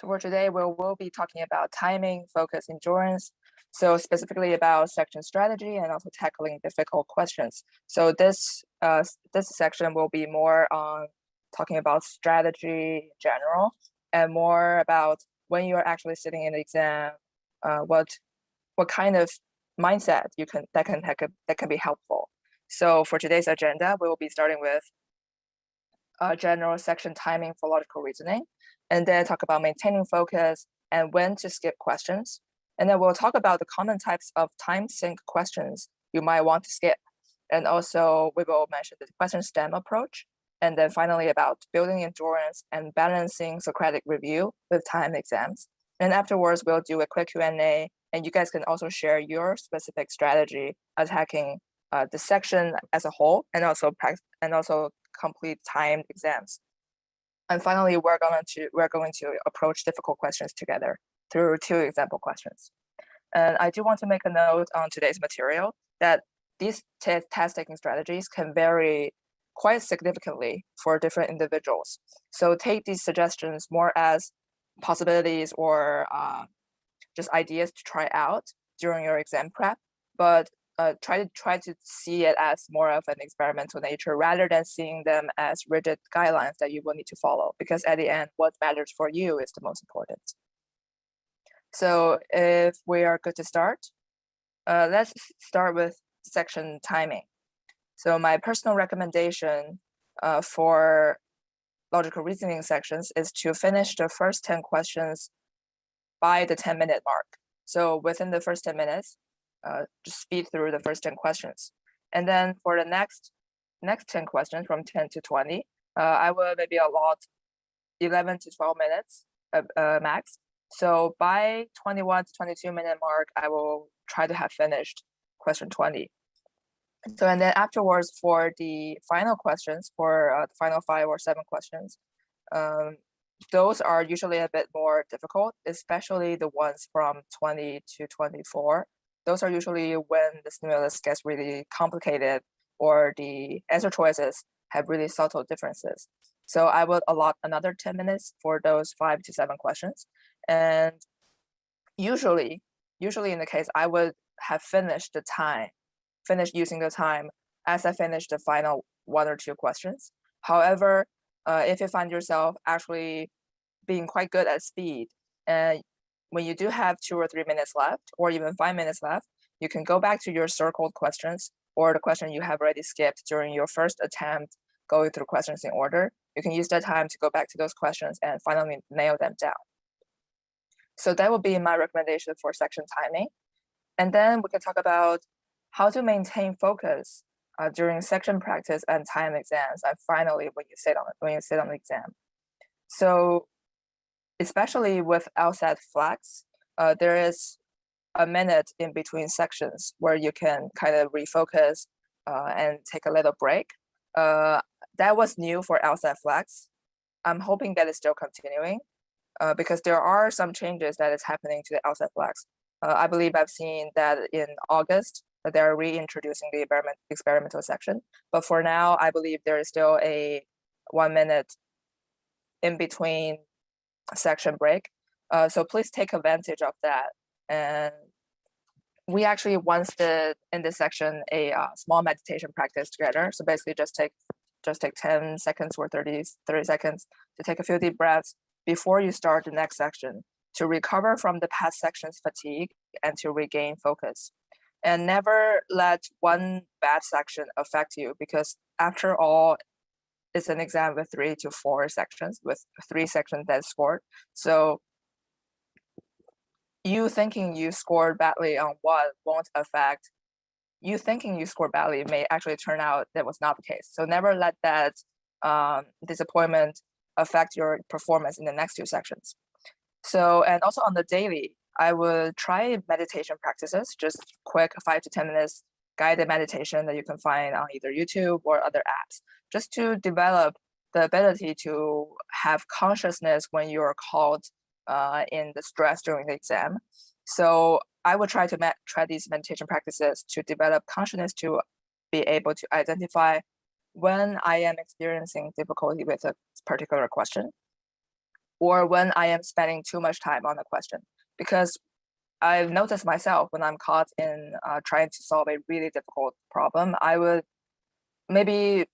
So for today, we'll be talking about timing, focus, endurance. So specifically about section strategy and also tackling difficult questions. So this section will be more on talking about strategy in general and more about when you're actually sitting in the exam, what kind of mindset that can be helpful. So for today's agenda, we will be starting with general section timing for logical reasoning, and then talk about maintaining focus and when to skip questions. And then we'll talk about the common types of time sink questions you might want to skip. And also we will mention the question stem approach. And then finally about building endurance and balancing Socratic review with time exams. And afterwards, we'll do a quick Q&A, and you guys can also share your specific strategy attacking the section as a whole, and also complete timed exams. And finally, we're going to approach difficult questions together through 2 example questions. And I do want to make a note on today's material that these task taking strategies can vary quite significantly for different individuals. So take these suggestions more as possibilities or just ideas to try out during your exam prep, but try to see it as more of an experimental nature rather than seeing them as rigid guidelines that you will need to follow, because at the end, what matters for you is the most important. So if we are good to start, let's start with section timing. So my personal recommendation for logical reasoning sections is to finish the first 10 questions by the 10-minute mark. So within the first 10 minutes, just speed through the first 10 questions. And then for the next 10 questions from 10 to 20, I will maybe allot 11 to 12 minutes max. So by 21 to 22-minute mark, I will try to have finished question 20. So, and then afterwards for the final questions, for the final 5 or 7 questions, those are usually a bit more difficult, especially the ones from 20 to 24. Those are usually when the stimulus gets really complicated or the answer choices have really subtle differences. So I will allot another 10 minutes for those 5 to 7 questions. And usually in the case, I would have finished using the time as I finish the final 1 or 2 questions. However, if you find yourself actually being quite good at speed, and when you do have 2 or 3 minutes left, or even 5 minutes left, you can go back to your circled questions or the question you have already skipped during your first attempt going through questions in order. You can use that time to go back to those questions and finally nail them down. So that would be my recommendation for section timing. And then we can talk about how to maintain focus during section practice and time exams, and finally when you sit on the exam. So especially with LSAT flags, there is a minute in between sections where you can kind of refocus and take a little break. That was new for LSAT flags. I'm hoping that it's still continuing because there are some changes that is happening to the LSAT flags. I believe I've seen that in August, that they're reintroducing the experimental section. But for now, I believe there is still a 1 minute in between section break. So please take advantage of that. And we actually once did in this section a small meditation practice together. So basically just take 10 seconds or 30 seconds to take a few deep breaths before you start the next section to recover from the past section's fatigue and to regain focus. And never let one bad section affect you, because after all, it's an exam with 3 to 4 sections, with 3 sections that scored. So you thinking you scored badly on one won't affect you thinking you scored badly may actually turn out that was not the case. So never let that disappointment affect your performance in the next 2 sections. So, and also on the daily, I would try meditation practices, just quick 5 to 10 minutes guided meditation that you can find on either YouTube or other apps, just to develop the ability to have consciousness when you're caught in the stress during the exam. So I would try to try these meditation practices to develop consciousness to be able to identify when I am experiencing difficulty with a particular question, or when I am spending too much time on a question. Because I've noticed myself when I'm caught in trying to solve a really difficult problem, I would maybe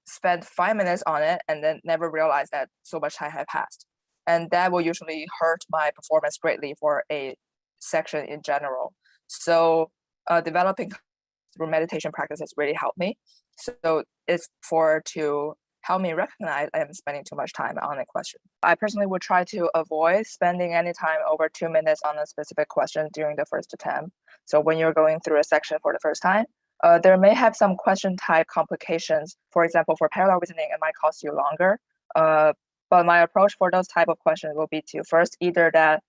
spend 5 minutes on it and then never realize that so much time had passed. And that will usually hurt my performance greatly for a section in general. So developing through meditation practices really helped me. So it's to help me recognize I am spending too much time on a question. I personally would try to avoid spending any time over 2 minutes on a specific question during the first attempt. So when you're going through a section for the first time, there may have some question type complications. For example, for parallel reasoning, it might cost you longer. But my approach for those type of questions will be to first either that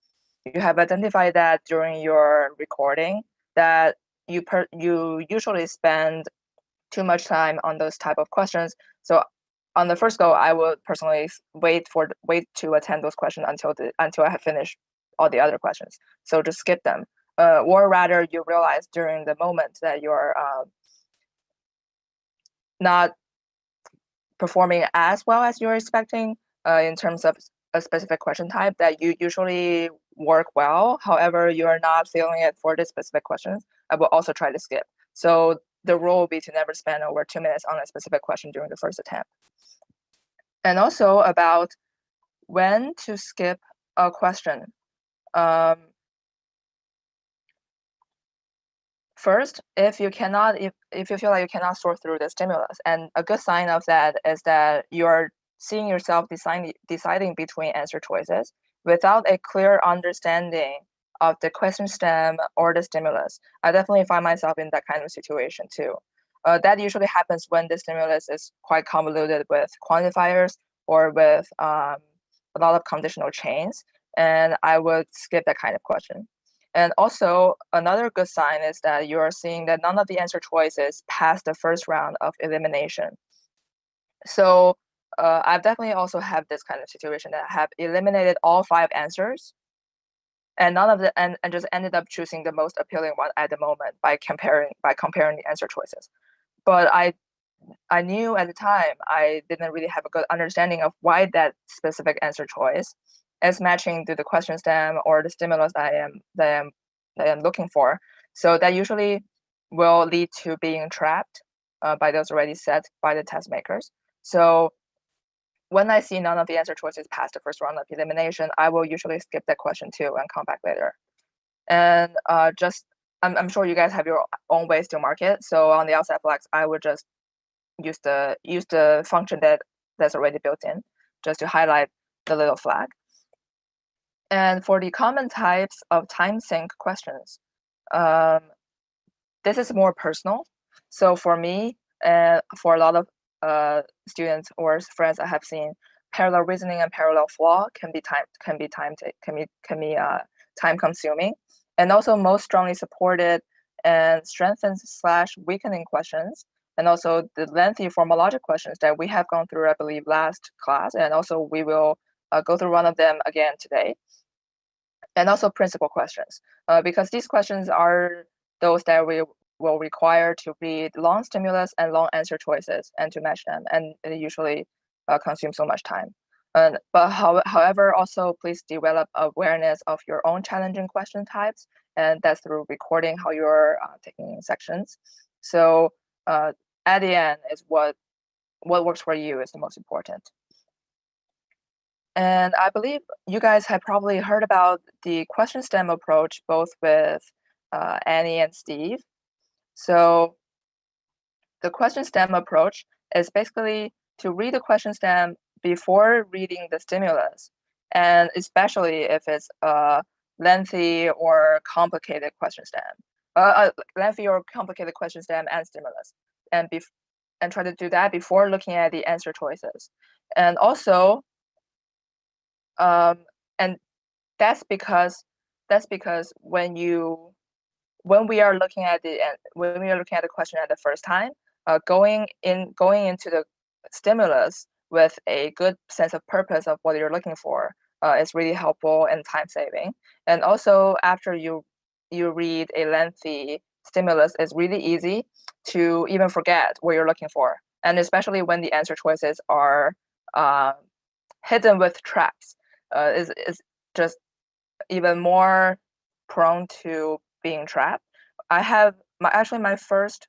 you have identified that during your recording that you usually spend too much time on those type of questions. So on the first go, I would personally wait to attend those questions until I have finished all the other questions. So just skip them. Or rather, you realize during the moment that you're not performing as well as you're expecting in terms of a specific question type that you usually work well. However, you are not feeling it for this specific questions, I will also try to skip. So the rule will be to never spend over 2 minutes on a specific question during the first attempt. And also about when to skip a question. First, if you feel like you cannot sort through the stimulus, and a good sign of that is that you're seeing yourself deciding between answer choices without a clear understanding of the question stem or the stimulus. I definitely find myself in that kind of situation too. That usually happens when the stimulus is quite convoluted with quantifiers or with a lot of conditional chains, and I would skip that kind of question. And also, another good sign is that you are seeing that none of the answer choices pass the first round of elimination. So I've definitely also had this kind of situation that I have eliminated all 5 answers, and and just ended up choosing the most appealing one at the moment by comparing the answer choices. But I knew at the time I didn't really have a good understanding of why that specific answer choice is matching to the question stem or the stimulus that I am looking for. So that usually will lead to being trapped by those already set by the test makers. So when I see none of the answer choices pass the first round of elimination, I will usually skip that question too and come back later. And I'm sure you guys have your own ways to mark it. So on the LSAT flags, I would just use the function that's already built in, just to highlight the little flag. And for the common types of time sink questions, this is more personal. So for me, for a lot of students or friends I have seen, parallel reasoning and parallel flaw can be time consuming, and also most strongly supported and strengthens / weakening questions, and also the lengthy formologic questions that we have gone through, I believe, last class, and also we will go through one of them again today. And also principal questions, because these questions are those that we will require to read long stimulus and long answer choices and to match them, and it usually consume so much time. However, also please develop awareness of your own challenging question types, and that's through recording how you're taking sections. So at the end is what works for you is the most important. And I believe you guys have probably heard about the question stem approach, both with Annie and Steve. So the question stem approach is basically to read the question stem before reading the stimulus, and especially if it's a lengthy or complicated question stem, lengthy or complicated question stem and stimulus, and try to do that before looking at the answer choices. And also, and that's because when we are looking at the question at the first time, going into the stimulus with a good sense of purpose of what you're looking for is really helpful and time saving. And also, after you read a lengthy stimulus, it's really easy to even forget what you're looking for, and especially when the answer choices are hidden with traps. is just even more prone to being trapped. I have my first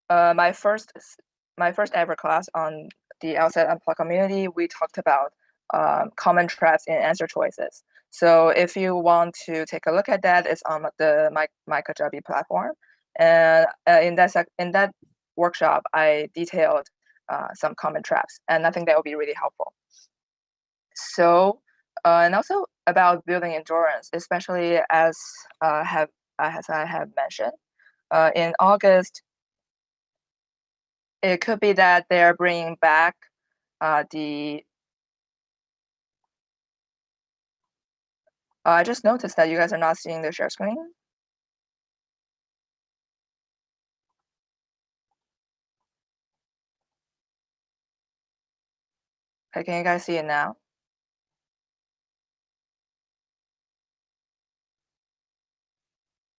my first ever class on the LSAT Unplugged community. We talked about common traps in answer choices. So if you want to take a look at that, it's on the My Kajabi platform. And in that workshop, I detailed some common traps, and I think that will be really helpful. So, and also about building endurance, especially as I have mentioned, in August, it could be that they're bringing back the. I just noticed that you guys are not seeing the share screen. Okay, can you guys see it now?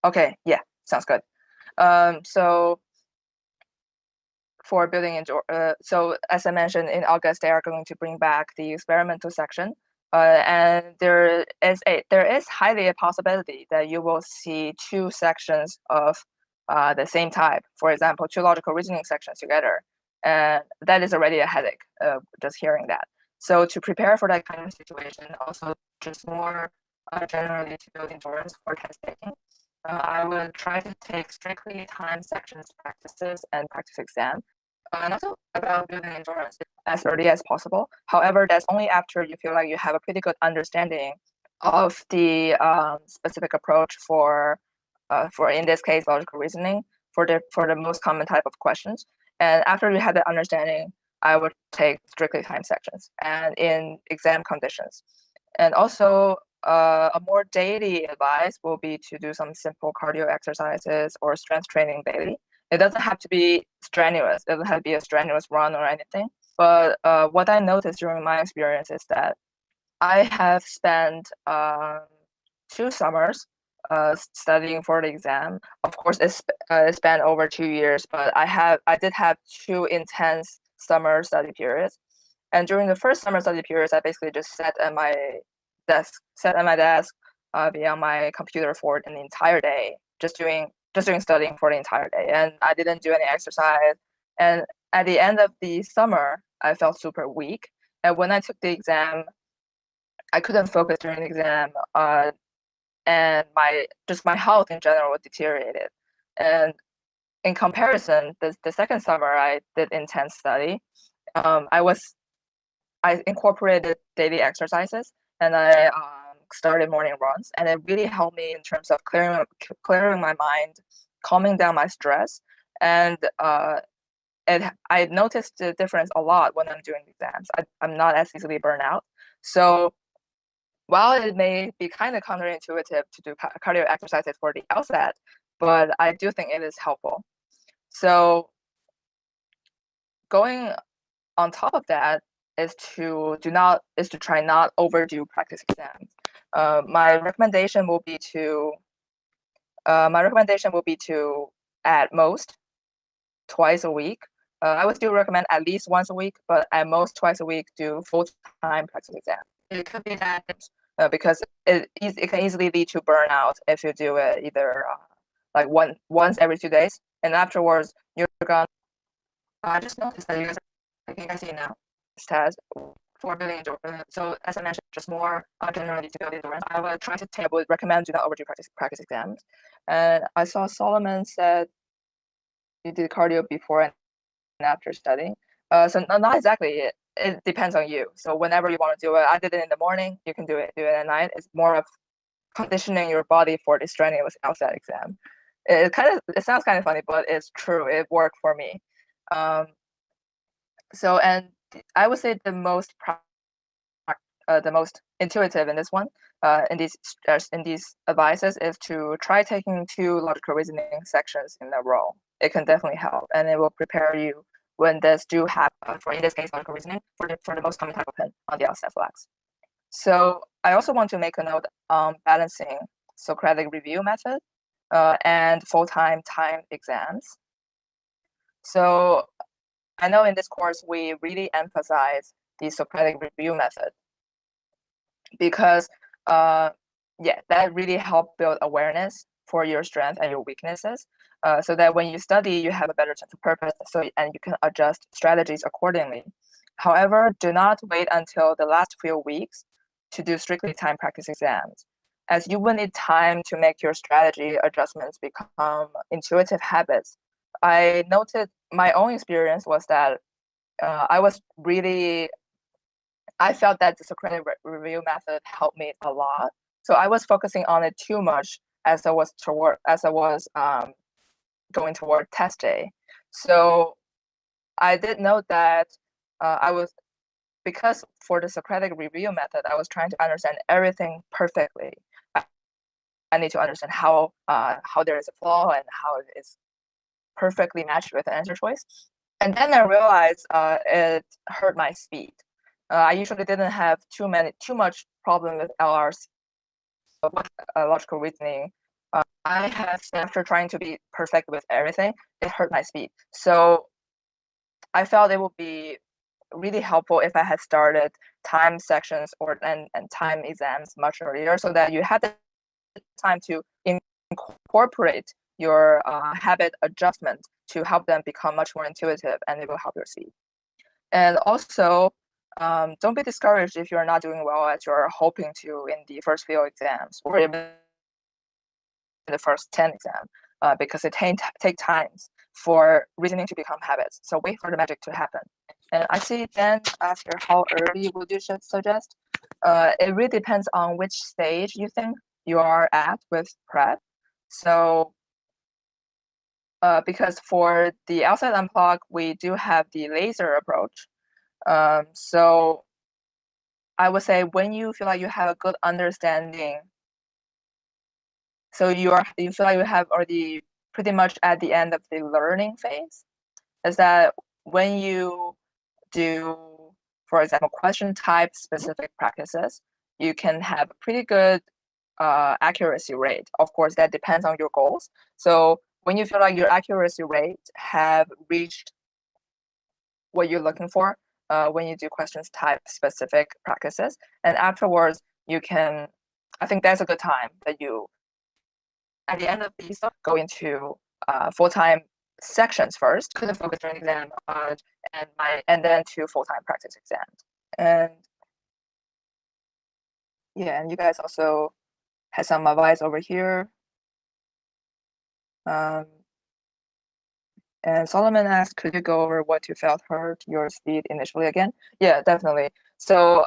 Okay, yeah, sounds good. So for building so as I mentioned, in August they are going to bring back the experimental section, and there is highly a possibility that you will see two sections of the same type. For example, two logical reasoning sections together, and that is already a headache. Just hearing that. So to prepare for that kind of situation, also just more generally to build endurance for test taking. I will try to take strictly timed sections practices and practice exam, and also about building endurance as early as possible. However, that's only after you feel like you have a pretty good understanding of the specific approach for in this case logical reasoning for the most common type of questions. And after you have that understanding, I would take strictly time sections and in exam conditions. And also, a more daily advice will be to do some simple cardio exercises or strength training daily. It doesn't have to be strenuous. It doesn't have to be a strenuous run or anything. But what I noticed during my experience is that I have spent 2 summers studying for the exam. Of course, it spanned over 2 years, but I did have two intense summer study periods. And during the first summer study periods, I basically just sat at my desk, be on my computer for an entire day, just doing studying for the entire day, and I didn't do any exercise. And at the end of the summer, I felt super weak. And when I took the exam, I couldn't focus during the exam, and my health in general deteriorated. And in comparison, the second summer I did intense study. Um, I was I incorporated daily exercises, and I started morning runs, and it really helped me in terms of clearing my mind, calming down my stress, and I noticed the difference a lot when I'm doing exams. I'm not as easily burned out. So while it may be kind of counterintuitive to do cardio exercises for the LSAT, but I do think it is helpful. So going on top of that is to try not overdo practice exams. My recommendation will be to at most twice a week. I would still recommend at least once a week, but at most twice a week do full-time practice exam. It could be that because it can easily lead to burnout if you do it either like once every 2 days, and afterwards you're gonna. I just noticed that you guys can you guys see it now? This test for building endurance. So as I mentioned, just more generally to build endurance. I would recommend do not overdo practice exams. And I saw Solomon said you did cardio before and after studying. So not exactly. It depends on you. So whenever you want to do it, I did it in the morning. You can do it at night. It's more of conditioning your body for the strenuous LSAT exam. It sounds kind of funny, but it's true. It worked for me. Um, so and I would say the most intuitive in this one, in these advices is to try taking two logical reasoning sections in a row. It can definitely help, and it will prepare you when this do happen. For in this case, logical reasoning for the most common type of pen on the LSAT flags. So I also want to make a note on balancing Socratic review method and full-time timed exams. So I know in this course we really emphasize the Socratic review method. because yeah, that really help build awareness for your strengths and your weaknesses, so that when you study, you have a better sense of purpose. And you can adjust strategies accordingly. However, do not wait until the last few weeks to do strictly time practice exams, as you will need time to make your strategy adjustments become intuitive habits. I noted my own experience was that I was really I felt that the Socratic review method helped me a lot. So I was focusing on it too much as I was going toward test day. So I did note that I was because for the Socratic review method, I was trying to understand everything perfectly. I need to understand how there is a flaw and how it is perfectly matched with the answer choice. And then I realized it hurt my speed. I usually didn't have too much problem with LRs, with logical reasoning. I have after trying to be perfect with everything, it hurt my speed. So I felt it would be really helpful if I had started time sections and time exams much earlier, so that you had the time to incorporate your habit adjustment to help them become much more intuitive, and it will help your speed. And also, don't be discouraged if you're not doing well as you're hoping to in the first few exams or even the first 10 exams, because it take times for reasoning to become habits. So wait for the magic to happen. And I see then after how early would you suggest? It really depends on which stage you think you are at with prep. So because for the LSAT unplug, we do have the laser approach. So I would say when you feel like you have a good understanding, so you feel like you have already pretty much at the end of the learning phase, is that when you do, for example, question type specific practices, you can have a pretty good accuracy rate. Of course, that depends on your goals. So when you feel like your accuracy rate have reached what you're looking for, when you do questions type specific practices, and afterwards you can, I think that's a good time that you, at the end of these, go into full-time sections first to the focus learning exam, and then to full-time practice exams. And yeah, and you guys also had some advice over here. And Solomon asked, could you go over what you felt hurt your speed initially again? Yeah, definitely. So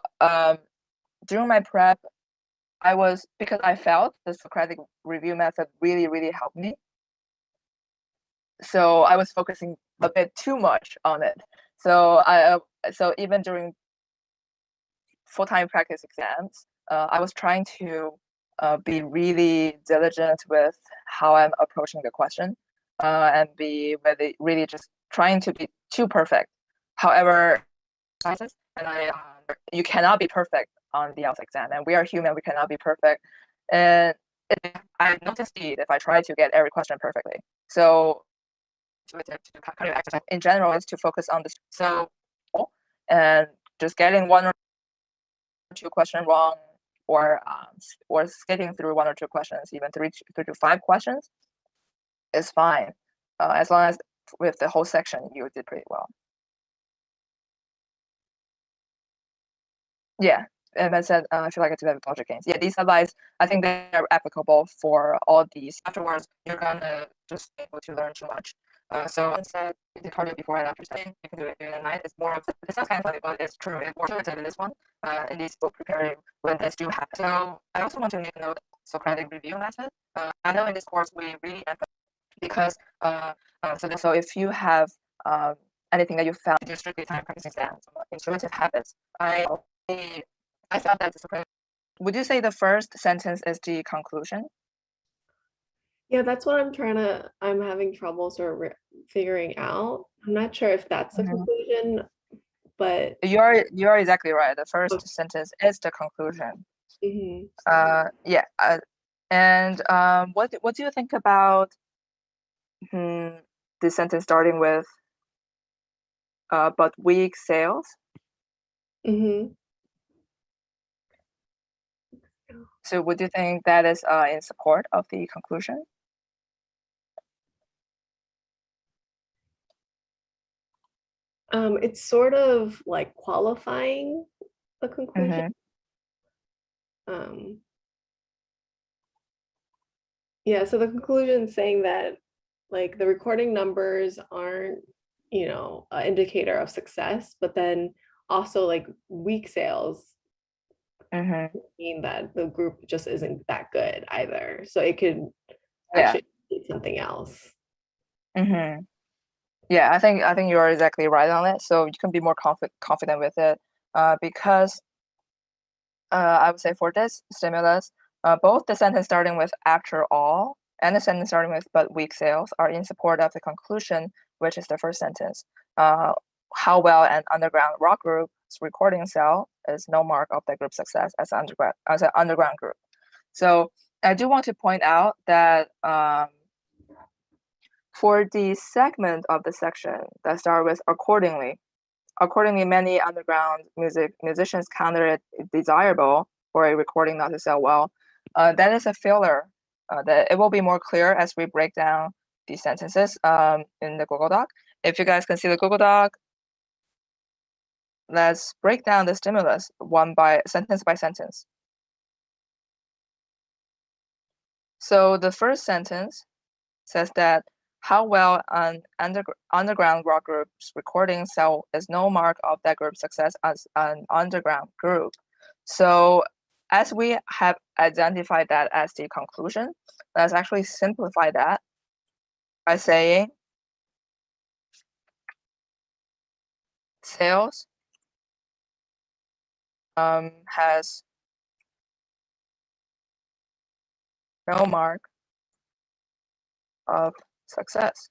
during my prep, because I felt the Socratic review method really, really helped me. So I was focusing a bit too much on it. So so even during full-time practice exams, I was trying to be really diligent with how I'm approaching the question, and be really just trying to be too perfect. However, and you cannot be perfect on the LSAT exam, and we are human, we cannot be perfect. And I noticed if I try to get every question perfectly. So kind of exercise in general is to focus on this. So and just getting one or two questions wrong, or skipping through one or two questions, even three to five questions, is fine, as long as with the whole section you did pretty well. Yeah, and I said I feel like I do that with logic games. Yeah, these advice, I think they're applicable for all these. Afterwards, you're gonna just be able to learn too much. So instead, you did cardio before and after studying. You can do it during the night. It's more of this sounds kind of funny, but it's true. It's more intuitive in this one. In these will prepare you when this do happen. So I also want to make a note Socratic review method. I know in this course we really emphasize because so if you have anything that you found to do strictly time practice exams, intuitive habits, I felt that Socratic. Would you say the first sentence is the conclusion? Yeah, that's what I'm having trouble sort of figuring out. I'm not sure if that's the conclusion, but You're exactly right. The first sentence is the conclusion. Yeah. And what do you think about the sentence starting with but weak sales? So would you think that is in support of the conclusion? It's sort of like qualifying the conclusion. Mm-hmm. Um, yeah, so the conclusion saying that like the recording numbers aren't, an indicator of success, but then also like weak sales Mm-hmm. mean that the group just isn't that good either. So it could Yeah. actually be something else. Mm-hmm. Yeah, I think you're exactly right on it. So you can be more confident with it, because I would say for this stimulus, both the sentence starting with after all and the sentence starting with but weak sales are in support of the conclusion, which is the first sentence. Uh, how well an underground rock group's recording sell is no mark of the group's success as an underground group. So I do want to point out that for the segment of the section that start with accordingly, many underground musicians consider it desirable for a recording not to sell well. That is a filler. That it will be more clear as we break down these sentences in the Google Doc. If you guys can see the Google Doc, let's break down the stimulus by sentence. So the first sentence says that how well an underground rock group's recording sell is no mark of that group's success as an underground group. So as we have identified that as the conclusion, let's actually simplify that by saying sales has no mark of success.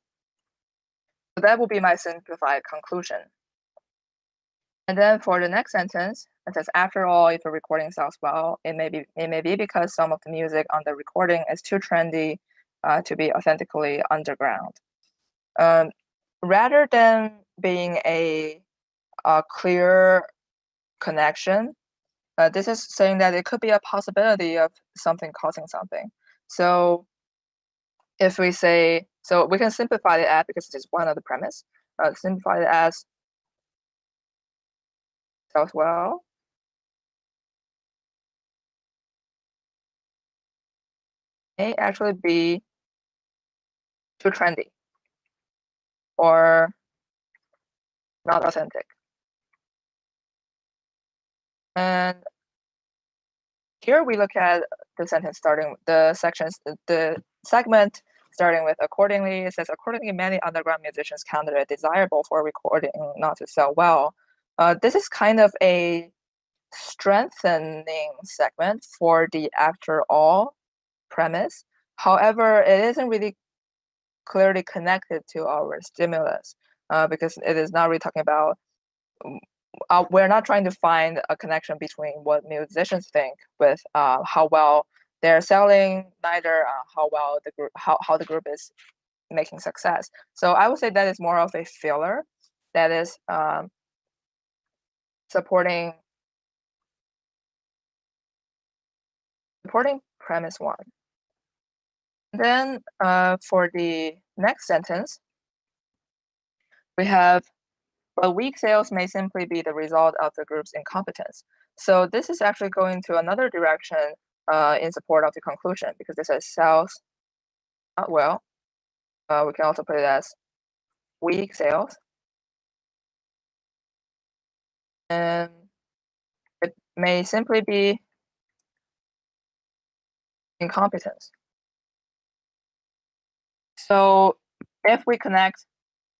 So that will be my simplified conclusion. And then for the next sentence, it says, after all, if a recording sells well, it may be because some of the music on the recording is too trendy to be authentically underground. Rather than being a clear connection, this is saying that it could be a possibility of something causing something. So if we say, so we can simplify it as, because it is one of the premise, simplify it as sells well may actually be too trendy or not authentic. And here we look at the sentence starting the segment starting with accordingly. It says accordingly, many underground musicians counted it desirable for recording not to sell well. This is kind of a strengthening segment for the after all premise. However, it isn't really clearly connected to our stimulus because it is not really talking about we're not trying to find a connection between what musicians think with how well they're selling, neither how well the group how the group is making success. So I would say that is more of a filler that is supporting premise one. Then for the next sentence, we have, but weak sales may simply be the result of the group's incompetence. So this is actually going to another direction in support of the conclusion, because this says sales not well. We can also put it as weak sales. And it may simply be incompetence. So if we connect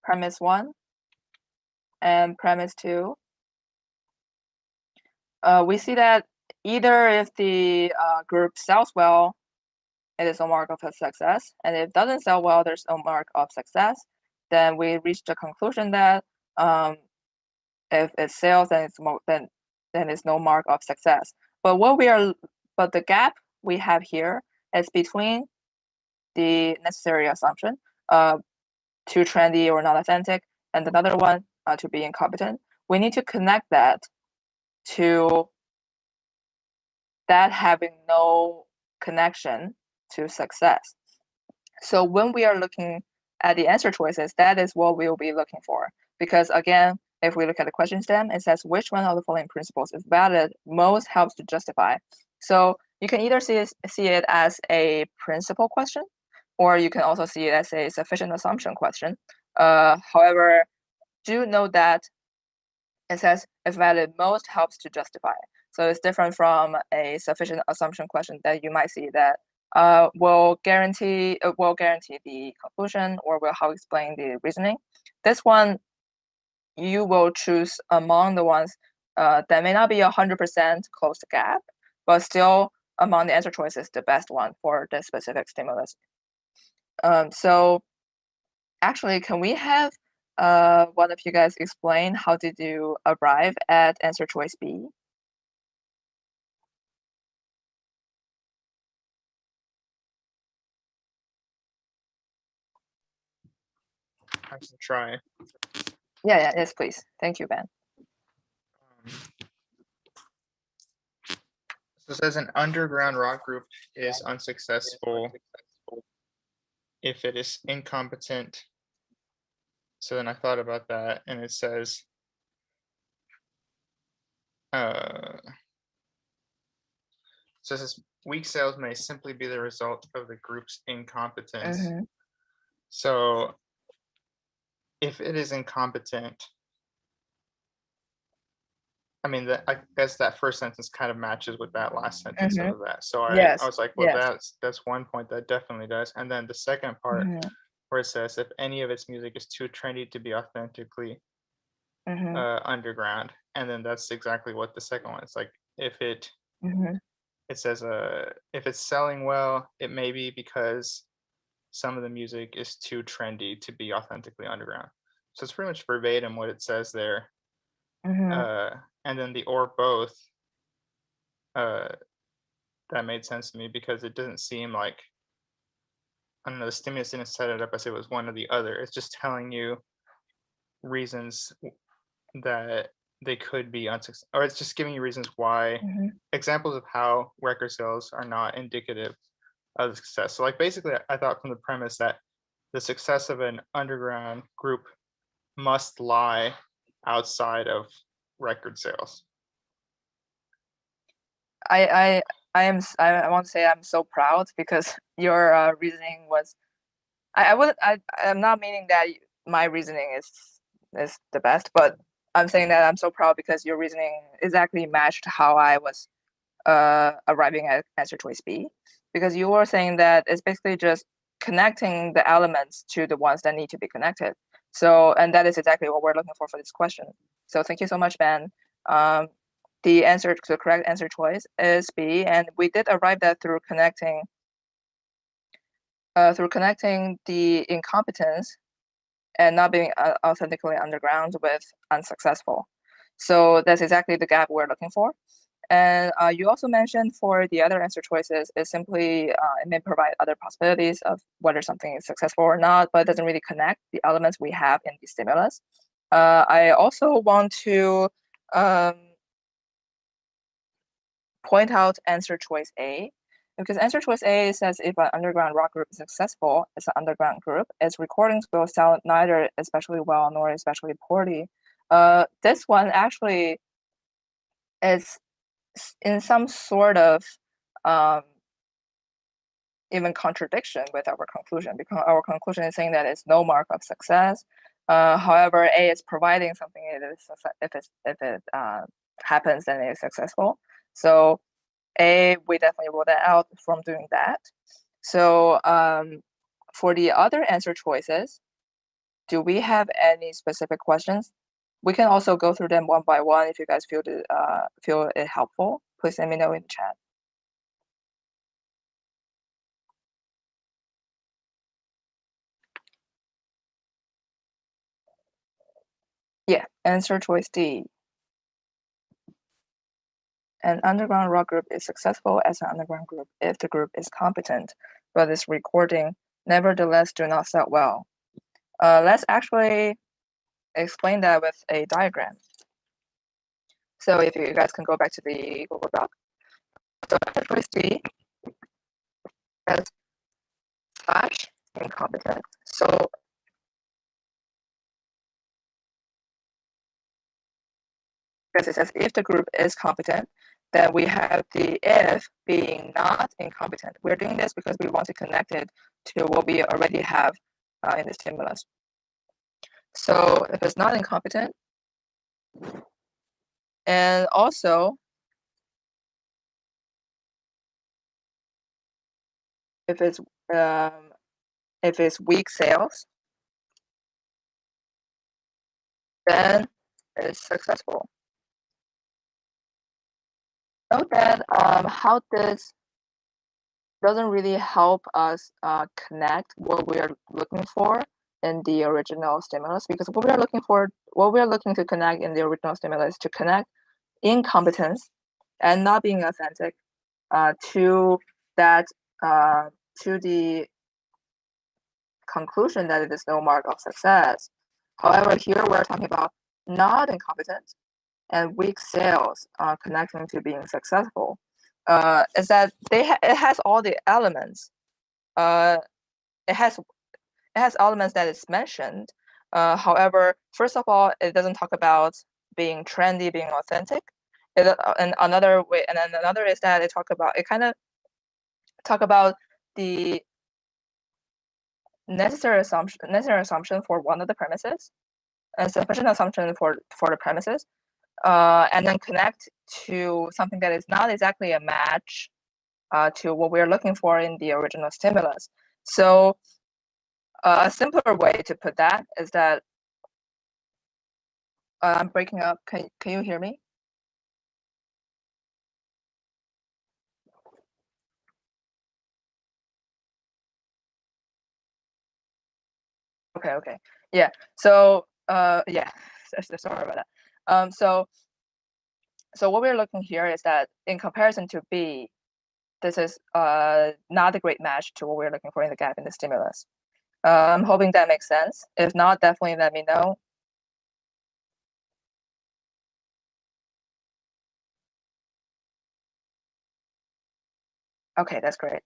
premise one and premise two, we see that either if the group sells well, it is a mark of a success, and if it doesn't sell well, there's no mark of success. Then we reach the conclusion that if it sells, then it's no mark of success. But the gap we have here is between the necessary assumption, too trendy or not authentic, and another one, to be incompetent. We need to connect that to that having no connection to success. So when we are looking at the answer choices, that is what we'll be looking for. Because again, if we look at the question stem, it says which one of the following principles, if valid, most helps to justify. So you can either see it as a principle question, or you can also see it as a sufficient assumption question. However, do note that it says if valid, most helps to justify. So it's different from a sufficient assumption question that you might see that will guarantee the conclusion or will help explain the reasoning. This one, you will choose among the ones that may not be 100% close the gap, but still among the answer choices, the best one for the specific stimulus. So actually, can we have one of you guys explain how did you arrive at answer choice B? I can try. Yes, please. Thank you, Ben. So it says an underground rock group is unsuccessful if it is incompetent. So then I thought about that, and it says so it says weak sales may simply be the result of the group's incompetence. Mm-hmm. So if it is incompetent, I mean, I guess that first sentence kind of matches with that last sentence of that. So I was like, well, that's one point that definitely does. And then the second part where it says if any of its music is too trendy to be authentically underground, and then that's exactly what the second one is like. If it it says if it's selling well, it may be because some of the music is too trendy to be authentically underground. So it's pretty much verbatim what it says there. And then the or both, that made sense to me because it doesn't seem like, I don't know, the stimulus didn't set it up as it was one or the other. It's just telling you reasons that they could be unsuccessful, or it's just giving you reasons why, examples of how record sales are not indicative of success. So like basically I thought from the premise that the success of an underground group must lie outside of record sales. I want to say I'm so proud because your reasoning was I'm not meaning that my reasoning is the best, but I'm saying that I'm so proud because your reasoning exactly matched how I was arriving at answer choice B, because you were saying that it's basically just connecting the elements to the ones that need to be connected. So, and that is exactly what we're looking for this question. So thank you so much, Ben. The correct answer choice is B, and we did arrive that through connecting the incompetence and not being authentically underground with unsuccessful. So that's exactly the gap we're looking for. And you also mentioned for the other answer choices is simply it may provide other possibilities of whether something is successful or not, but it doesn't really connect the elements we have in the stimulus. I also want to point out answer choice A, because answer choice A says if an underground rock group is successful as an underground group, its recordings will sound neither especially well nor especially poorly. This one actually is in some sort of even contradiction with our conclusion, because our conclusion is saying that it's no mark of success. However, A is providing something if it happens, then it is successful. So A, we definitely rule that out from doing that. So for the other answer choices, do we have any specific questions? We can also go through them one by one if you guys feel it helpful. Please let me know in the chat. Yeah, answer choice D. An underground rock group is successful as an underground group if the group is competent, but its recording nevertheless do not sell well. Let's actually explain that with a diagram. So if you guys can go back to the Google Doc. So choice D is slash incompetent. So because it says if the group is competent, then we have the if being not incompetent. We're doing this because we want to connect it to what we already have in the stimulus. So if it's not incompetent, and also if it's weak sales, then it's successful. Note that how this doesn't really help us connect what we are looking for in the original stimulus, because what we are looking to connect in the original stimulus to connect incompetence and not being authentic to that to the conclusion that it is no mark of success. However, here we're talking about not incompetent and weak sales connecting to being successful. Is that it has all the elements. It has elements that is mentioned. However, first of all, it doesn't talk about being trendy, being authentic. And another way, and then another is that it kind of talk about the necessary assumption for one of the premises, and sufficient assumption for the premises, and then connect to something that is not exactly a match to what we're looking for in the original stimulus. So a simpler way to put that is that I'm breaking up. Can you hear me? Okay. Yeah. So yeah. Sorry about that. So what we're looking here is that in comparison to B, this is not a great match to what we're looking for in the gap in the stimulus. I'm hoping that makes sense. If not, definitely let me know. Okay, that's great.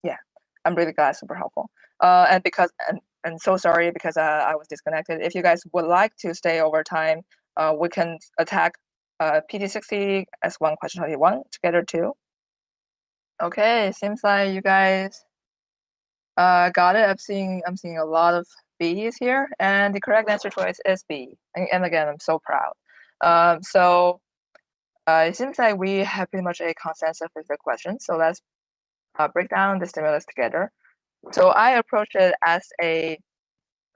Yeah, I'm really glad, super helpful. And so sorry because I was disconnected. If you guys would like to stay over time, we can attack PT60 S1 question 21 together too. Okay, seems like you guys got it. I'm seeing a lot of B's here, and the correct answer choice is B. And again, I'm so proud. So it seems like we have pretty much a consensus with the question. So let's break down the stimulus together. So I approach it as a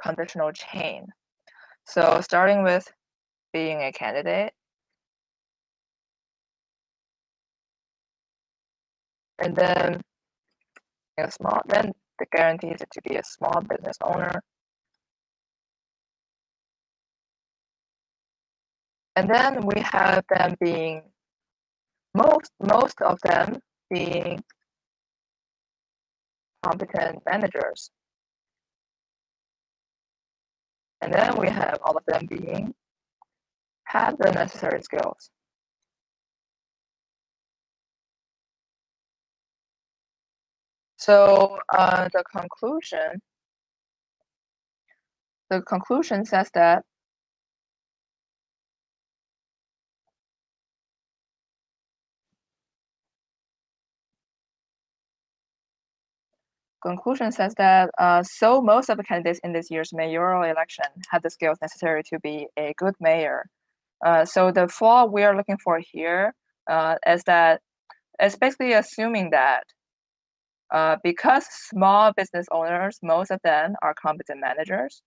conditional chain. So starting with being a candidate, and then then the guarantees it to be a small business owner. And then we have them being most of them being competent managers. And then we have all of them have the necessary skills. So the conclusion says that so most of the candidates in this year's mayoral election had the skills necessary to be a good mayor. So the flaw we are looking for here is that it's basically assuming that because small business owners, most of them are competent managers,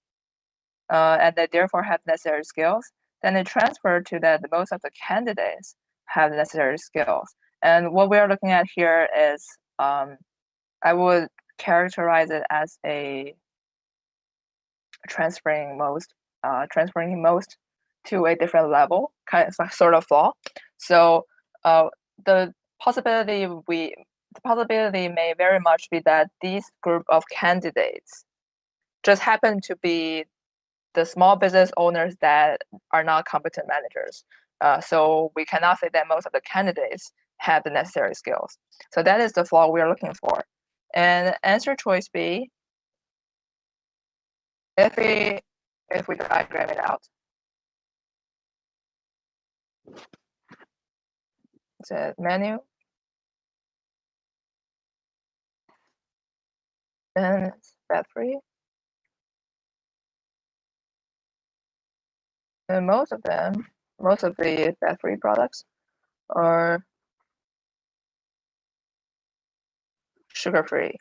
and they therefore have necessary skills, then it transferred to that most of the candidates have necessary skills. And what we are looking at here is, I would characterize it as a transferring most to a different level, kind of sort of flaw. So the possibility may very much be that these group of candidates just happen to be the small business owners that are not competent managers. So we cannot say that most of the candidates have the necessary skills. So that is the flaw we're looking for. And answer choice B, if we diagram it out, it's a menu, then it's fat-free, and most of the fat-free products are sugar-free,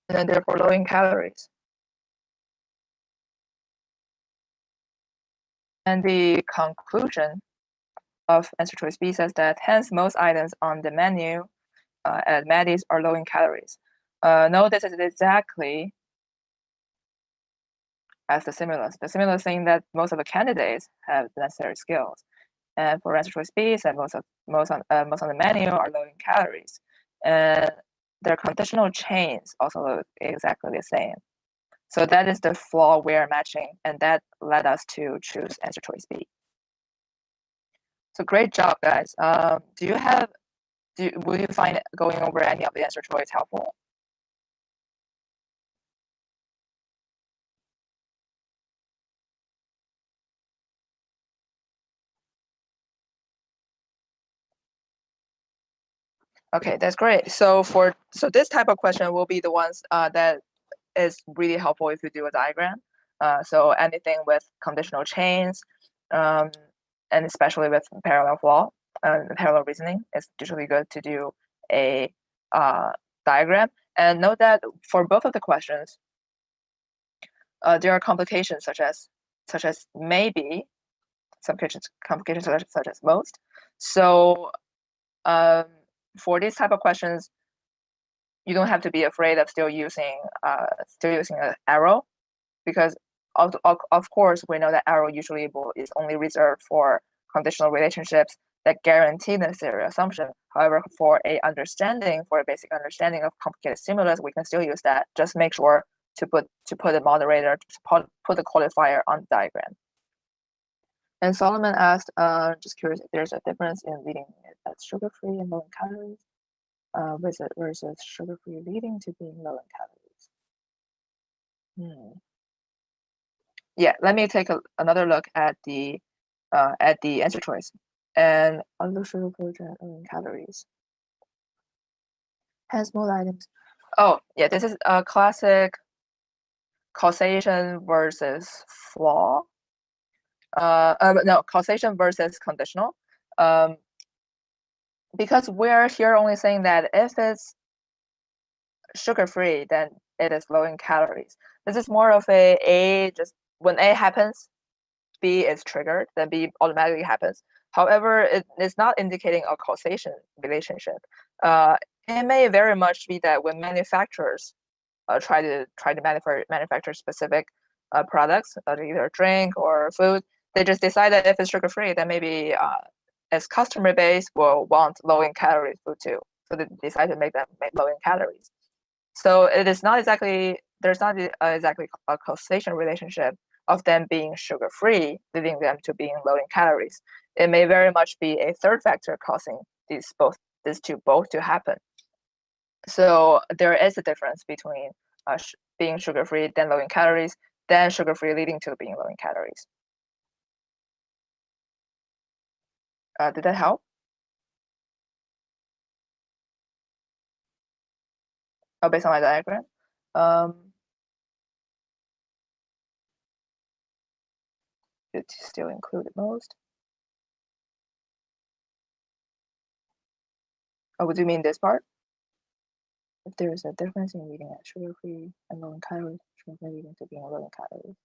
and then therefore low in calories. And the conclusion of answer choice B says that hence most items on the menu at Maddie's are low in calories. No, this is exactly as the stimulus. The stimulus saying that most of the candidates have the necessary skills. And for answer choice B, said most on the menu are low in calories. And their conditional chains also look exactly the same. So that is the flaw we're matching, and that led us to choose answer choice B. So great job, guys. Will you find going over any of the answer choice helpful? Okay, that's great. So this type of question will be the ones that is really helpful if you do a diagram. So anything with conditional chains, and especially with parallel flaw, parallel reasoning, it's usually good to do a diagram. And note that for both of the questions, there are complications such as maybe, some complications such as most. So for these type of questions, you don't have to be afraid of still using an arrow, because of course we know that arrow usually is only reserved for conditional relationships that guarantee the necessary assumption. However, for a basic understanding of complicated stimulus, we can still use that. Just make sure to put a moderator, to put the qualifier on the diagram. And Solomon asked, just curious if there's a difference in leading as sugar-free and low in calories, versus sugar-free leading to being low in calories. Yeah, let me take another look at the answer choice. And other sugar low in calories. Hence more items. Oh, yeah, this is a classic causation versus flaw. No, causation versus conditional. Because we're here only saying that if it's sugar-free, then it is low in calories. This is more of just when A happens, B is triggered, then B automatically happens. However, it is not indicating a causation relationship. It may very much be that when manufacturers try to manufacture specific products, either drink or food, they just decide that if it's sugar-free, then maybe as customer base will want low in calorie food too. So they decide to make them low in calories. So it is not exactly, there's not exactly a causation relationship of them being sugar-free, leading them to being low in calories. It may very much be a third factor causing these two both to happen. So there is a difference between being sugar-free, then low in calories, then sugar-free leading to being low in calories. Did that help? Based on my diagram. It still included most. Oh, what do you mean this part? If there is a difference in reading at sugar-free and low in calories, sugar-free leading to being low in calories.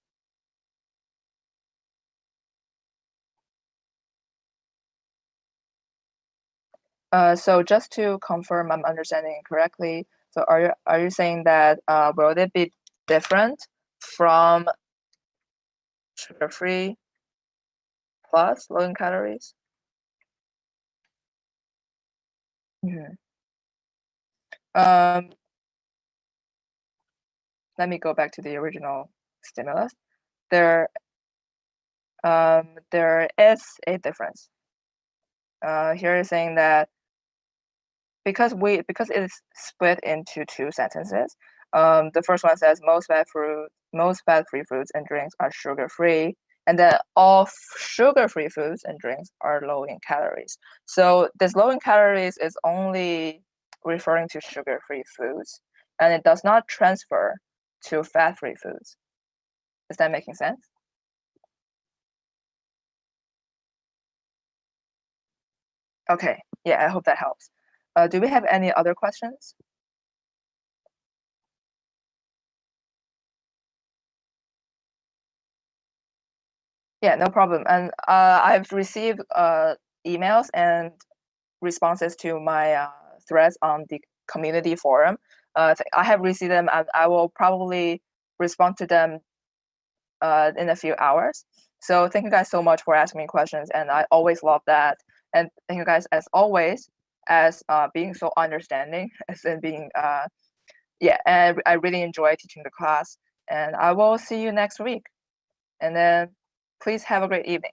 So just to confirm I'm understanding correctly, so are you saying that will it be different from sugar-free plus low in calories? Let me go back to the original stimulus. There is a difference. here is saying that because it's split into two sentences. The first one says most fat-free foods and drinks are sugar-free, and then all sugar-free foods and drinks are low in calories. So this low in calories is only referring to sugar-free foods, and it does not transfer to fat-free foods. Is that making sense? Okay, yeah, I hope that helps. Do we have any other questions? Yeah, no problem. And I've received emails and responses to my threads on the community forum. I have received them, and I will probably respond to them in a few hours. So thank you guys so much for asking me questions, and I always love that. And thank you guys as always as being so understanding and being yeah. And I really enjoy teaching the class, and I will see you next week. And then please have a great evening.